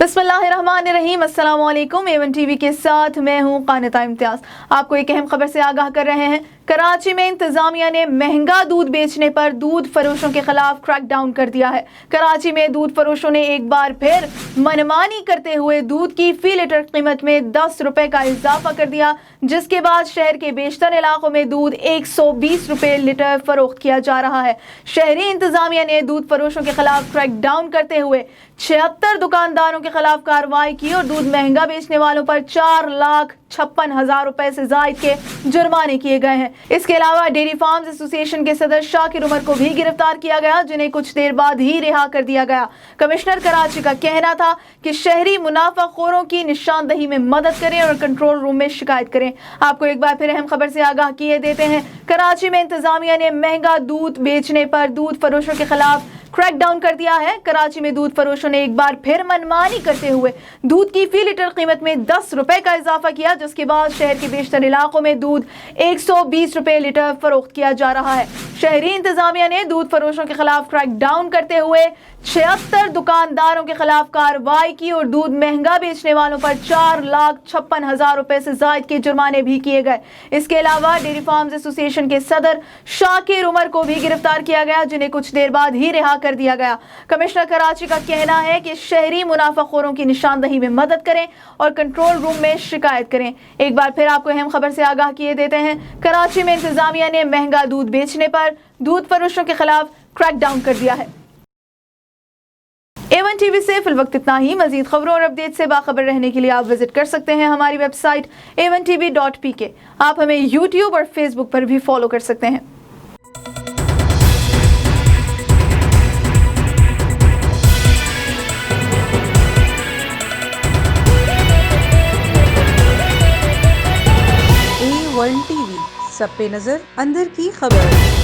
बिस्मिल्लाहिर्रहमानिर्रहीम। अस्सलाम वालेकुम। एवन टीवी के साथ मैं हूँ कानिता इम्तियाज। आपको एक अहम खबर से आगाह कर रहे हैं। कराची में इंतजामिया ने महंगा दूध बेचने पर दूध फरोशों के खिलाफ क्रैकडाउन कर दिया है। कराची में दूध फरोशों ने एक बार फिर मनमानी करते हुए दूध की फी लीटर कीमत में 10 रुपए का इजाफा कर दिया, जिसके बाद शहर के बेशतर इलाकों में दूध 120 रुपए लीटर फरोख्त किया जा रहा है। शहरी इंतजामिया ने दूध फरोशों के खिलाफ क्रैकडाउन करते हुए 76 दुकानदारों के खिलाफ कार्रवाई की और दूध महंगा बेचने वालों पर 4,56,000 रुपए से जायद के जुर्माने किए गए हैं। इसके अलावा डेयरी फार्म्स एसोसिएशन के सदर शाकिर उमर को भी गिरफ्तार किया गया, जिन्हें कुछ देर बाद ही रिहा कर दिया गया। कमिश्नर कराची का कहना था कि शहरी मुनाफाखोरों की निशानदही में मदद करें और कंट्रोल रूम में शिकायत करें। आपको एक बार फिर अहम खबर से आगाह किए देते हैं। कराची में इंतजामिया ने महंगा दूध बेचने पर दूध फरोशों के खिलाफ क्रैकडाउन कर दिया है। कराची में दूध फरोशों ने एक बार फिर मनमानी करते हुए दूध की फी लीटर कीमत में 10 रुपए का इजाफा किया, जिसके बाद शहर के बेशतर इलाकों में दूध 120 रुपए लीटर फरोख्त किया जा रहा है। शहरी इंतजामिया ने दूध फरोशों के खिलाफ क्रैकडाउन करते हुए 76 दुकानदारों के खिलाफ कार्रवाई की और दूध महंगा बेचने वालों पर 4,56,000 रुपए से जायद के जुर्माने भी किए गए। इसके अलावा डेयरी फार्म्स एसोसिएशन के सदर शाकिर उमर को भी गिरफ्तार किया गया, जिन्हें कुछ देर बाद ही रिहा कर दिया गया। कमिश्नर कराची का कहना है कि शहरी मुनाफाखोरों की निशानदही में मदद करें और कंट्रोल रूम में शिकायत करें। एक बार फिर आपको अहम खबर से आगाह किए देते हैं। कराची में इंतजामिया ने महंगा दूध बेचने पर दूध फरोशों के खिलाफ क्रैकडाउन कर दिया है। एवन टीवी से फिल वक्त इतना ही। मजीद खबरों और अपडेट से बाखबर रहने के लिए आप विजिट कर सकते हैं हमारी वेबसाइट avantv.pk। आप हमें यूट्यूब और फेसबुक पर भी फॉलो कर सकते हैं। A1 TV, सब पे नजर, अंदर की खबर।